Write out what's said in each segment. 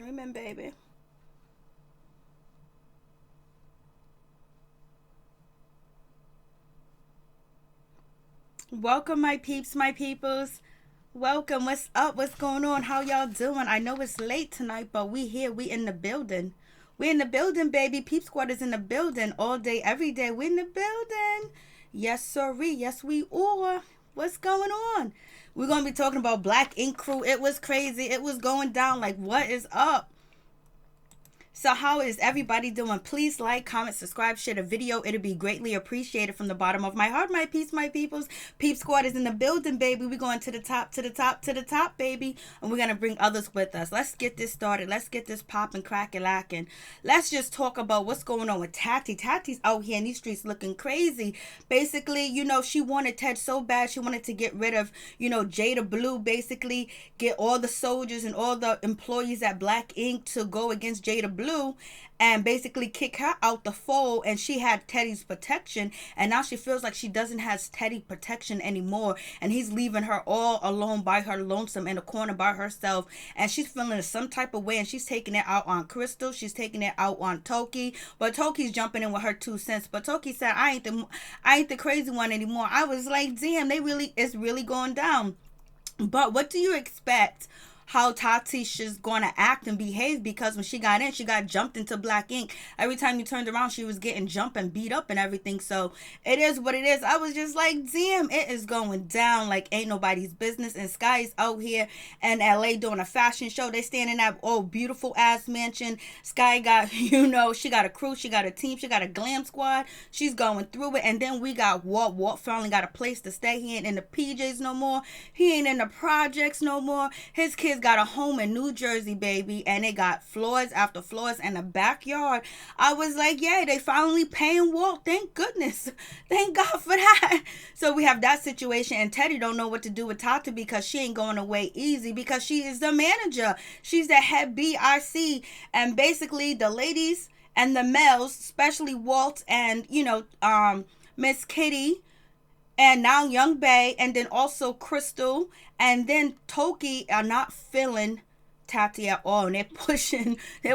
Amen, baby. Welcome, my peeps, my peoples. Welcome. What's up? What's going on? How y'all doing? I know it's late tonight, but we here. We in the building. We in the building, baby. Peep Squad is in the building all day, every day. We in the building. Yes, sirree. Yes, we are. What's going on? We're gonna be talking about Black Ink Crew. It was crazy. It was going down. Like, what is up? So how is everybody doing? Please like, comment, subscribe, share the video. It'll be greatly appreciated from the bottom of my heart, my peeps, my peoples. Peep Squad is in the building, baby. We're going to the top, to the top, to the top, baby. And we're going to bring others with us. Let's get this started. Let's get this popping, cracking, lacking. Let's just talk about what's going on with Tati. Tati's out here in these streets looking crazy. Basically, she wanted Ted so bad. She wanted to get rid of, Jada Blue, basically get all the soldiers and all the employees at Black Ink to go against Jada Blue and basically kick her out the fold, and she had Teddy's protection, and now she feels like she doesn't have Teddy protection anymore, and he's leaving her all alone by her lonesome in a corner by herself, and she's feeling some type of way, and she's taking it out on Crystal, she's taking it out on Toki, but Toki's jumping in with her 2 cents. But Toki said, I ain't the crazy one anymore. I was like, damn, it's really going down. But what do you expect how Tatisha's gonna act and behave, because when she got in, she got jumped into Black Ink. Every time you turned around, she was getting jumped and beat up and everything. So it is what it is. I was just like, damn, it is going down like ain't nobody's business. And Sky's out here in LA doing a fashion show. They staying in that beautiful ass mansion. Sky got, she got a crew, she got a team, she got a glam squad. She's going through it. And then we got Walt. Walt finally got a place to stay. He ain't in the PJs no more. He ain't in the projects no more. His kids got a home in New Jersey, baby, and they got floors after floors and a backyard. I was like, yeah, they finally paying Walt. Thank goodness. Thank God for that. So we have that situation, and Teddy don't know what to do with Tati because she ain't going away easy, because she is the manager. She's the head BRC, and basically the ladies and the males, especially Walt and Miss Kitty, and now Young Bay, and then also Crystal, and then Toki are not feeling Tati at all, and they're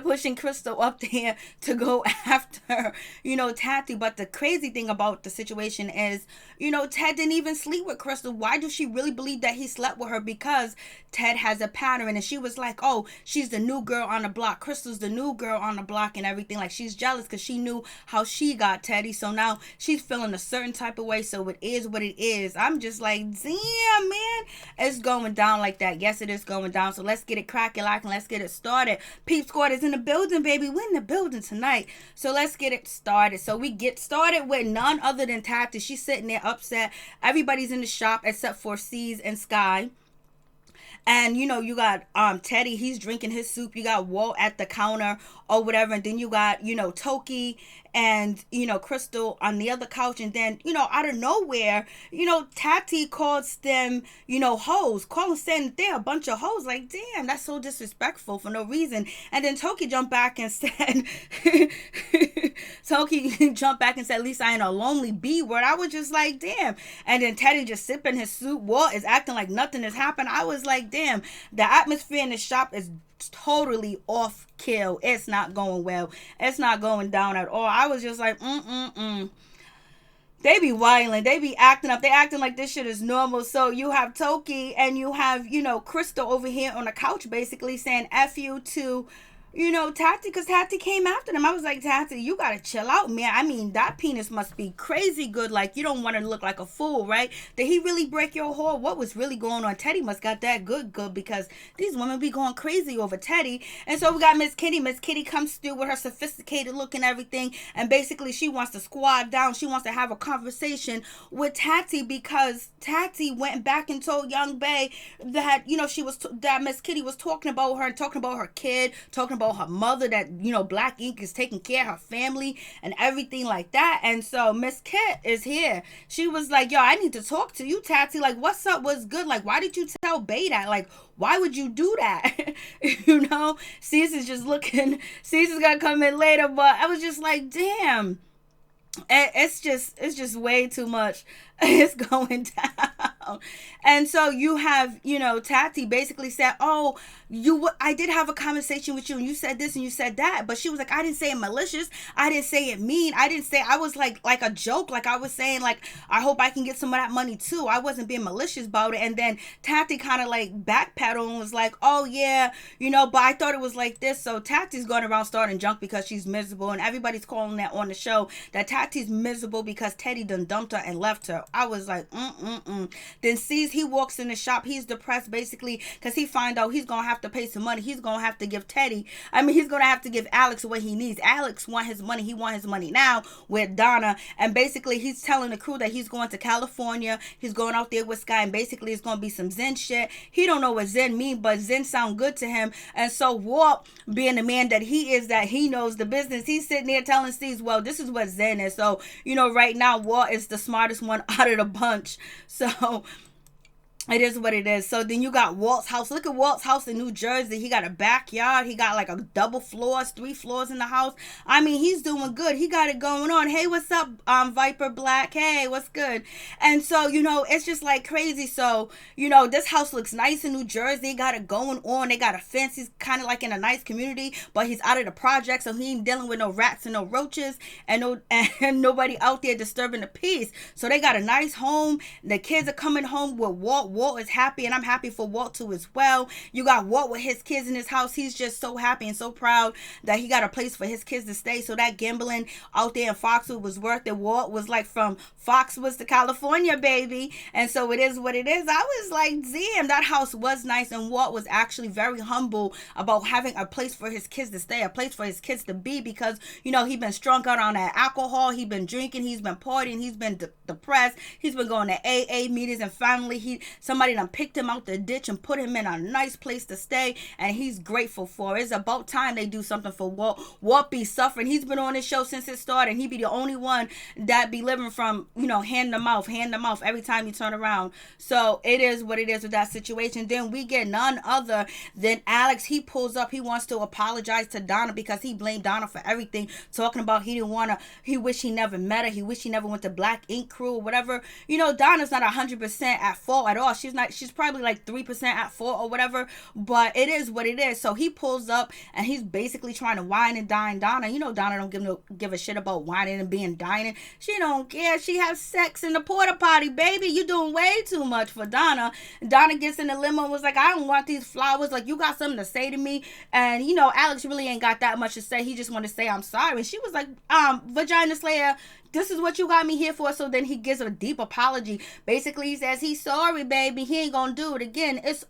pushing Crystal up there to go after Tati. But the crazy thing about the situation is, Ted didn't even sleep with Crystal. Why does she really believe that he slept with her? Because Ted has a pattern, and she was like, oh, she's the new girl on the block, Crystal's the new girl on the block and everything. Like, she's jealous because she knew how she got Teddy, so now she's feeling a certain type of way. So it is what it is. I'm just like, damn, man, it's going down like that. Yes, it is going down. So let's get it cracking, like, and let's get it started. Peep Squad is in the building, baby. We're in the building tonight. So let's get it started. So we get started with none other than Tati. She's sitting there upset. Everybody's in the shop except for C's and Sky. And you got Teddy, he's drinking his soup. You got Walt at the counter or whatever, and then you got Toki and Crystal on the other couch. And then out of nowhere, Tati calls them hoes, saying that they're a bunch of hoes. Like, damn, that's so disrespectful for no reason. And then Toki jumped back and said Toki jumped back and said, at least I ain't a lonely B word. I was just like, damn. And then Teddy just sipping his soup. Walt is acting like nothing has happened. I was like, damn, the atmosphere in the shop is totally off kill. It's not going well. It's not going down at all. I was just like, they be wilding. They be acting up. They acting like this shit is normal. So you have Toki and you have, Crystal over here on the couch basically saying F you to Tati, because Tati came after them. I was like, Tati, you gotta chill out, man. I mean, that penis must be crazy good. Like, you don't want to look like a fool, right? Did he really break your heart? What was really going on? Teddy must got that good, because these women be going crazy over Teddy. And so we got Miss Kitty. Miss Kitty comes through with her sophisticated look and everything, and basically she wants to squad down. She wants to have a conversation with Tati, because Tati went back and told Young Bay that that Miss Kitty was talking about her and talking about her kid, talking about her mother, that Black Ink is taking care of her family and everything like that. And so Miss Kit is here. She was like, yo, I need to talk to you, Tati. Like, what's up? What's good? Like, why did you tell Bay that? Like, why would you do that? Caesar's just looking. Caesar's gonna come in later, but I was just like, damn. It's just way too much. It's going down. And so you have, Tati basically said, oh, I did have a conversation with you and you said this and you said that. But she was like, I didn't say it malicious. I didn't say it mean. I was like a joke. Like I was saying, like, I hope I can get some of that money too. I wasn't being malicious about it. And then Tati kind of like backpedaled and was like, oh yeah, but I thought it was like this. So Tati's going around starting junk because she's miserable. And everybody's calling that on the show that Tati's miserable because Teddy done dumped her and left her. I was like, Then sees he walks in the shop. He's depressed basically because he find out he's going to have to pay some money. He's going to have to give he's going to have to give Alex what he needs. Alex want his money. He want his money now with Donna. And basically he's telling the crew that he's going to California. He's going out there with Sky and basically it's going to be some Zen shit. He don't know what Zen mean, but Zen sound good to him. And so Walt, being the man that he is, that he knows the business, he's sitting there telling Steve, well, this is what Zen is. So, right now Walt is the smartest one out of the bunch. So it is what it is. So then you got Walt's house. Look at Walt's house in New Jersey. He got a backyard. He got like a double floors, 3 floors in the house. I mean, he's doing good. He got it going on. Hey, what's up, Viper Black? Hey, what's good? And so, it's just like crazy. So, this house looks nice in New Jersey. Got it going on. They got a fence. He's kind of like in a nice community, but he's out of the project. So he ain't dealing with no rats and no roaches and nobody out there disturbing the peace. So they got a nice home. The kids are coming home with Walt. Walt is happy, and I'm happy for Walt too as well. You got Walt with his kids in his house. He's just so happy and so proud that he got a place for his kids to stay. So that gambling out there in Foxwood was worth it. Walt was like from Foxwoods to California, baby. And so it is what it is. I was like, damn, that house was nice. And Walt was actually very humble about having a place for his kids to stay, a place for his kids to be, because, he been strung out on that alcohol. He been drinking. He's been partying. He's been depressed. He's been going to AA meetings, and finally somebody done picked him out the ditch and put him in a nice place to stay, and he's grateful for it. It's about time they do something for Walt. Walt be suffering. He's been on this show since it started, and he be the only one that be living from, hand to mouth every time you turn around. So it is what it is with that situation. Then we get none other than Alex. He pulls up. He wants to apologize to Donna because he blamed Donna for everything, talking about he wish he never met her. He wish he never went to Black Ink Crew or whatever. Donna's not 100% at fault at all. She's probably like 3% at fault or whatever, but it is what it is. So he pulls up and he's basically trying to wine and dine Donna. Donna don't give a shit about whining and being dining. She don't care. She has sex in the porta potty, baby. You doing way too much for Donna. Donna gets in the limo and was like, I don't want these flowers. Like, you got something to say to me? And Alex really ain't got that much to say. He just want to say I'm sorry. And she was like, Vagina Slayer, this is what you got me here for. So then he gives a deep apology. Basically, he says he's sorry, baby. He ain't gonna do it again. It's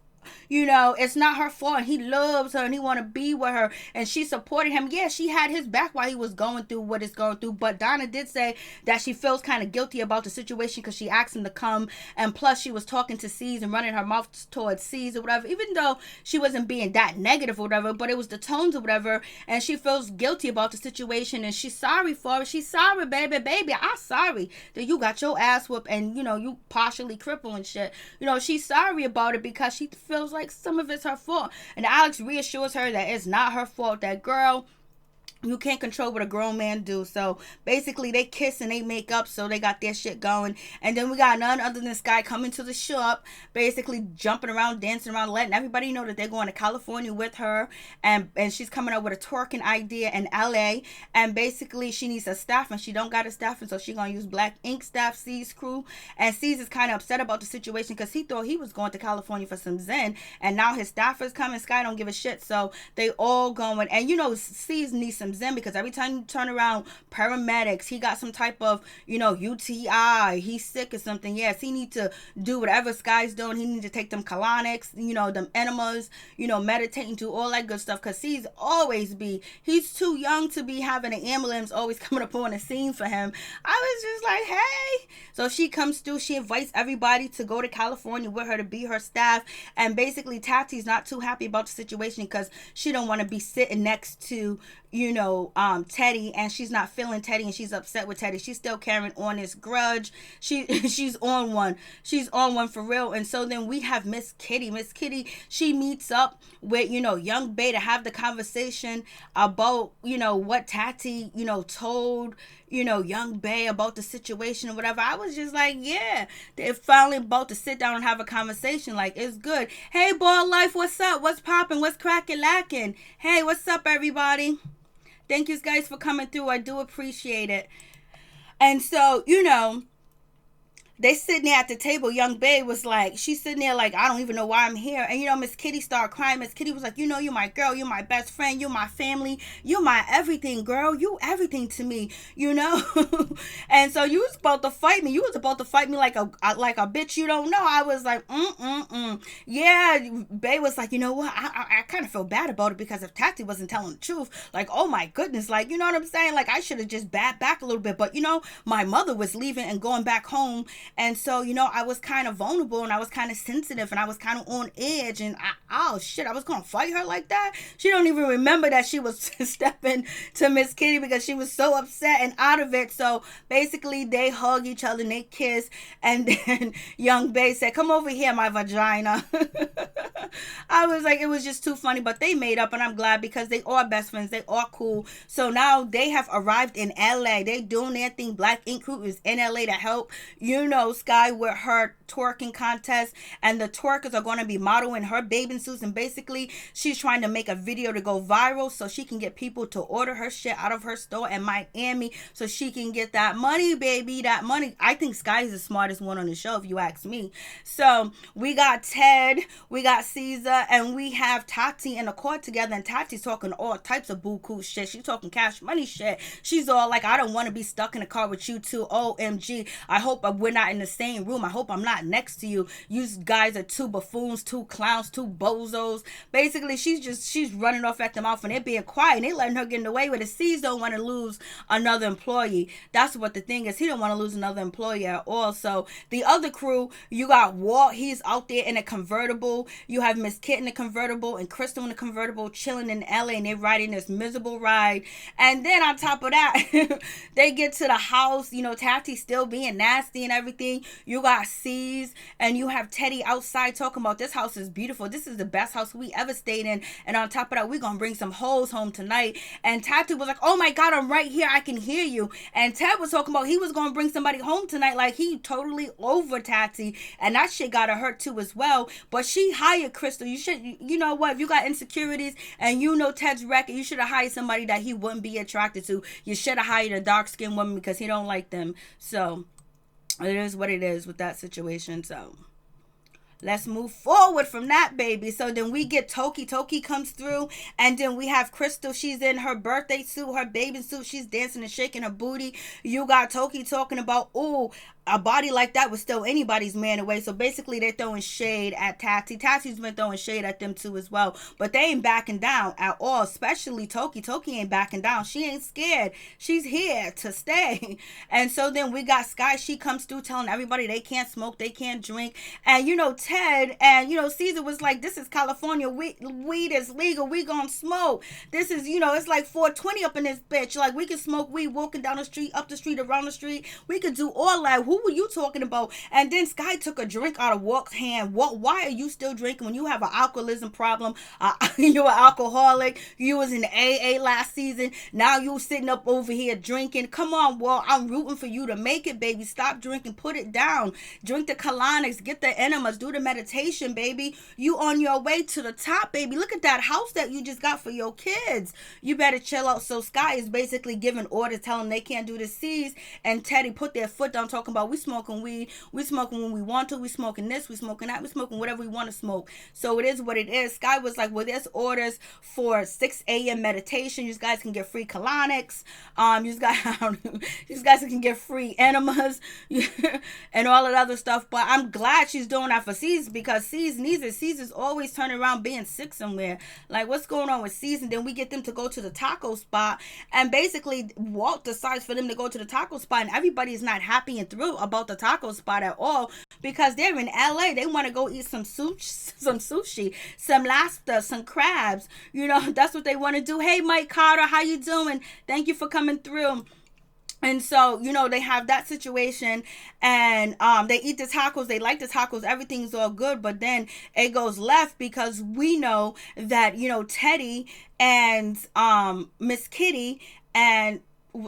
not her fault. He loves her and he want to be with her, and she supported him. Yeah, she had his back while he was going through what he's going through, but Donna did say that she feels kind of guilty about the situation because she asked him to come, and plus she was talking to C's and running her mouth towards C's or whatever, even though she wasn't being that negative or whatever, but it was the tones or whatever, and she feels guilty about the situation, and she's sorry for it. She's sorry, baby, I'm sorry that you got your ass whooped and you partially crippled and shit. She's sorry about it because she feels like some of it's her fault. And Alex reassures her that it's not her fault. That girl, you can't control what a grown man do. So basically they kiss and they make up, so they got their shit going. And then we got none other than Sky coming to the shop, basically jumping around, dancing around, letting everybody know that they're going to California with her, and she's coming up with a twerking idea in LA, and basically she needs a staff and she don't got a staff, and so she gonna use Black Ink staff, C's crew. And C's is kind of upset about the situation because he thought he was going to California for some Zen, and now his staff is coming. Sky don't give a shit, so they all going. And C's needs some Zen because every time you turn around, paramedics, he got some type of UTI, he's sick or something. Yes, he need to do whatever Sky's doing. He need to take them colonics, them enemas, meditating, do all that good stuff, because he's too young to be having an ambulance always coming up on the scene for him. I was just like, hey. So she comes through, she invites everybody to go to California with her to be her staff, and basically Tati's not too happy about the situation because she don't want to be sitting next to Teddy, and she's not feeling Teddy, and she's upset with Teddy. She's still carrying on this grudge. She's on one. She's on one for real. And so then we have Miss Kitty. Miss Kitty, she meets up with, young Bay to have the conversation about, what Tati, told, young Bay about the situation or whatever. I was just like, yeah, they're finally about to sit down and have a conversation. Like, it's good. Hey, Ball Life, what's up? What's popping? What's cracking lacking? Hey, what's up, everybody? Thank you guys for coming through. I do appreciate it. And so, they sitting there at the table. Young Bae was like, she's sitting there like, I don't even know why I'm here. And Miss Kitty started crying. Miss Kitty was like, you're my girl, you're my best friend, you're my family, you're my everything, girl, you everything to me, And so you was about to fight me. You was about to fight me like a bitch you don't know. I was like, yeah. Bae was like, you know what? I kind of feel bad about it, because if Tati wasn't telling the truth, like, oh my goodness, like, you know what I'm saying? Like, I should have just backed back a little bit. But my mother was leaving and going back home. And so, I was kind of vulnerable, and I was kind of sensitive, and I was kind of on edge, and I was going to fight her like that. She don't even remember that she was stepping to Miss Kitty, because she was so upset and out of it. So basically they hug each other and they kiss, and then young Bae said, come over here, my vagina. I was like, it was just too funny, but they made up, and I'm glad, because they are best friends. They are cool. So now they have arrived in LA. They doing their thing. Black Ink Crew is in LA to help, Sky with her twerking contest, and the twerkers are going to be modeling her bathing suits, and basically she's trying to make a video to go viral so she can get people to order her shit out of her store in Miami, so she can get that money, baby, that money. I think Sky is the smartest one on the show, if you ask me. So we got Ted, we got Caesar, and we have Tati in the court together, and Tati's talking all types of buku shit. She's talking cash money shit. She's all like, I don't want to be stuck in a car with you two. OMG, I hope we're not in the same room. I hope I'm not next to you. You guys are two buffoons, two clowns, two bozos. Basically, she's running off at the mouth, and they're being quiet, and they letting her get away with it. C's don't want to lose another employee. That's what the thing is. He don't want to lose another employee at all. So the other crew, you got Walt. He's out there in a convertible. You have Miss Kit in the convertible, and Crystal in the convertible, chilling in LA, and they're riding this miserable ride. And then on top of that, they get to the house. Tati still being nasty and everything. You got C's, and you have Teddy outside talking about, this house is beautiful. This is the best house we ever stayed in. And on top of that, we're going to bring some hoes home tonight. And Tati was like, oh my God, I'm right here. I can hear you. And Ted was talking about he was going to bring somebody home tonight. Like, he totally over Tati. And that shit got her hurt too as well. But she hired Crystal. You know what? If you got insecurities and Ted's record, you should have hired somebody that he wouldn't be attracted to. You should have hired a dark-skinned woman, because he don't like them. So it is what it is with that situation. So let's move forward from that, baby. So then we get Toki. Toki comes through, and then we have Crystal. She's in her birthday suit, her bathing suit. She's dancing and shaking her booty. You got Toki talking about, ooh, a body like that would steal anybody's man away. So basically they're throwing shade at Tati. Tati's been throwing shade at them too as well. But they ain't backing down at all, especially Toki. Toki ain't backing down. She ain't scared. She's here to stay. And so then we got Sky. She comes through telling everybody they can't smoke, they can't drink. And Ted and Caesar was like, this is California. Weed is legal. We gonna smoke. This is, it's like 420 up in this bitch. Like, we can smoke weed walking down the street, up the street, around the street. We could do all that. Who were you talking about? And then Sky took a drink out of Walt's hand. Why are you still drinking when you have an alcoholism problem? You're an alcoholic. You was in AA last season. Now you sitting up over here drinking. Come on, Walt. I'm rooting for you to make it, baby. Stop drinking. Put it down. Drink the colonics. Get the enemas. Do the meditation, baby. You on your way to the top, baby. Look at that house that you just got for your kids. You better chill out. So Sky is basically giving orders, telling them they can't do the C's, and Teddy put their foot down, talking about, we smoking weed, we smoking when we want to, we smoking this, we smoking that, we smoking whatever we want to smoke. So it is what it is. Sky was like, well, there's orders for 6 a.m. meditation. You guys can get free colonics. You guys can get free enemas and all that other stuff. But I'm glad she's doing that for C's, because C's needs it. C's is always turning around being sick somewhere. Like, what's going on with C's? And then we get them to go to the taco spot, and basically Walt decides for them to go to the taco spot, and everybody's not happy and thrilled clue about the taco spot at all because they're in LA. They want to go eat some sushi, some lobster, some crabs. That's what they want to do. Hey, Mike Carter, how you doing? Thank you for coming through. And so, they have that situation, and they eat the tacos. They like the tacos. Everything's all good. But then it goes left because we know that, Teddy and Miss Kitty and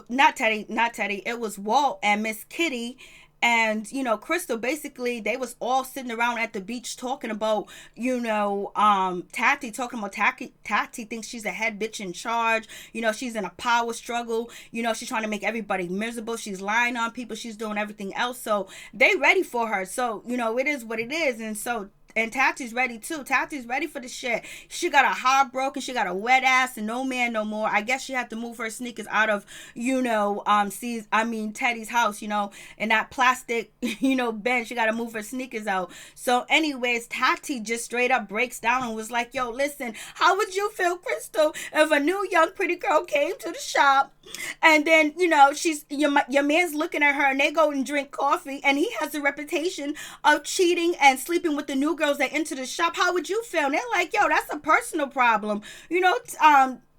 not Teddy. It was Walt and Miss Kitty and Crystal. Basically they was all sitting around at the beach talking about Tati, talking about Tati thinks she's a head bitch in charge. She's in a power struggle. She's trying to make everybody miserable. She's lying on people. She's doing everything else. So they ready for her. So it is what it is. And Tati's ready too. Tati's ready for the shit. She got a heart broken. She got a wet ass and no man no more. I guess she had to move her sneakers out of, Teddy's house, in that plastic, bench. She got to move her sneakers out. So anyways, Tati just straight up breaks down and was like, yo, listen, how would you feel, Crystal, if a new young pretty girl came to the shop and then, she's your man's looking at her and they go and drink coffee and he has a reputation of cheating and sleeping with the new girls that enter the shop? How would you feel? And they're like, yo, that's a personal problem.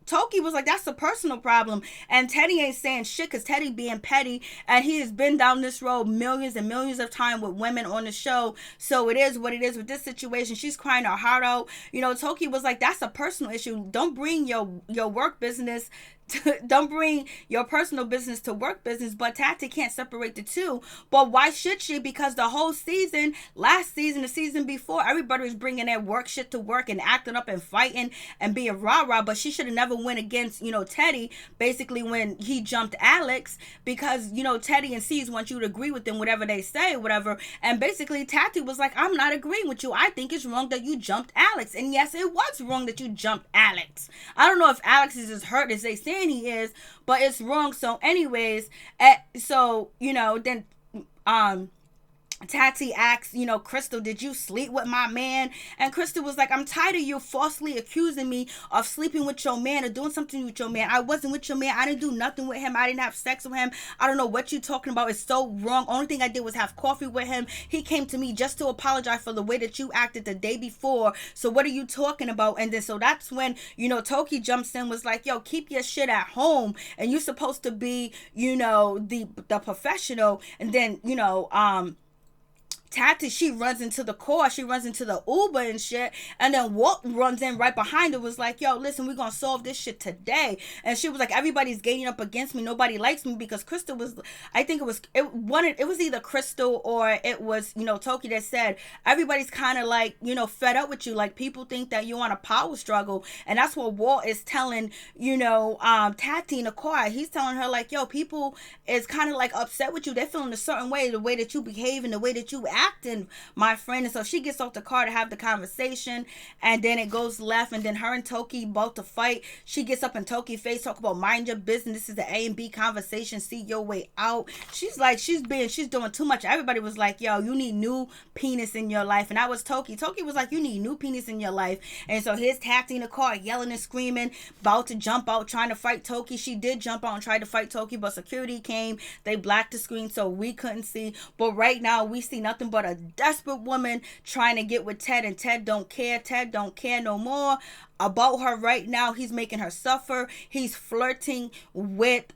Toki was like, that's a personal problem. And Teddy ain't saying shit because Teddy being petty, and he has been down this road millions and millions of times with women on the show. So it is what it is with this situation. She's crying her heart out. Toki was like, that's a personal issue. Don't bring your work business don't bring your personal business to work business. But Tati can't separate the two. But why should she? Because the whole season, last season, the season before, everybody was bringing their work shit to work and acting up and fighting and being rah-rah. But she should have never went against, Teddy, basically when he jumped Alex, because, Teddy and C's want you to agree with them, whatever they say, whatever. And basically Tati was like, I'm not agreeing with you. I think it's wrong that you jumped Alex. And yes, it was wrong that you jumped Alex. I don't know if Alex is as hurt as they say he is, but it's wrong. So anyways, then Tati asks, Crystal, did you sleep with my man? And Crystal was like, I'm tired of you falsely accusing me of sleeping with your man or doing something with your man. I wasn't with your man. I didn't do nothing with him. I didn't have sex with him. I don't know what you're talking about. It's so wrong. Only thing I did was have coffee with him. He came to me just to apologize for the way that you acted the day before. So what are you talking about? And then so that's when, Toki jumps in, was like, yo, keep your shit at home. And you're supposed to be, the professional. And then, Tati, she runs into the car, she runs into the Uber and shit, and then Walt runs in right behind her, was like, yo, listen, we're gonna solve this shit today. And she was like, everybody's gaining up against me, nobody likes me, because Crystal was, I think it was either Crystal or it was, Toki that said, everybody's kind of like, fed up with you, like people think that you're on a power struggle. And that's what Walt is telling, Tati in the car. He's telling her like, yo, people is kind of like upset with you, they're feeling a certain way, the way that you behave and the way that you acting, my friend. And so she gets off the car to have the conversation, and then it goes left, and then her and Toki about to fight. She gets up in Toki's face, talk about mind your business, this is the A and B conversation, see your way out. She's like, she's doing too much. Everybody was like, yo, you need new penis in your life. And I was Toki was like, you need new penis in your life. And so here's Tati in the car yelling and screaming, about to jump out, trying to fight Toki. She did jump out and try to fight Toki, but security came, they blacked the screen so we couldn't see. But right now we see nothing but a desperate woman trying to get with Ted, and Ted don't care no more about her right now. He's making her suffer. He's flirting with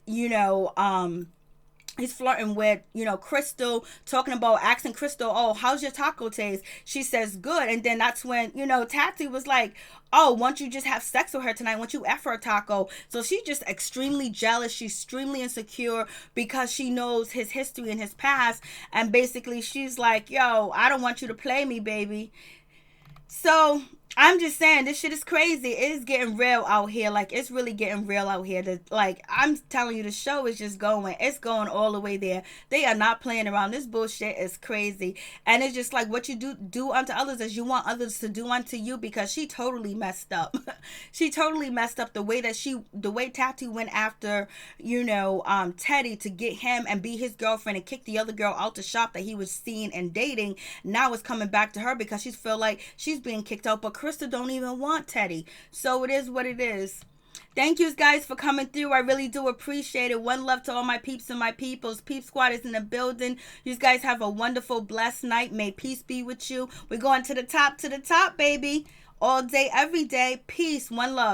Crystal, talking about asking Crystal, oh, how's your taco taste? She says good. And then that's when, Tati was like, oh, won't you just have sex with her tonight? Won't you F her a taco? So she's just extremely jealous. She's extremely insecure because she knows his history and his past. And basically she's like, yo, I don't want you to play me, baby. So I'm just saying, this shit is crazy. It's getting real out here. Like, it's really getting real out here. I'm telling you, the show is just going. It's going all the way there. They are not playing around. This bullshit is crazy. And it's just like, what you do unto others as you want others to do unto you, because she totally messed up. She totally messed up the way Tati went after, Teddy to get him and be his girlfriend and kick the other girl out the shop that he was seeing and dating. Now it's coming back to her because she feel like she's being kicked out. But Krista don't even want Teddy. So it is what it is. Thank you guys for coming through. I really do appreciate it. One love to all my peeps and my peoples. Peep Squad is in the building. You guys have a wonderful, blessed night. May peace be with you. We're going to the top, baby. All day, every day. Peace. One love.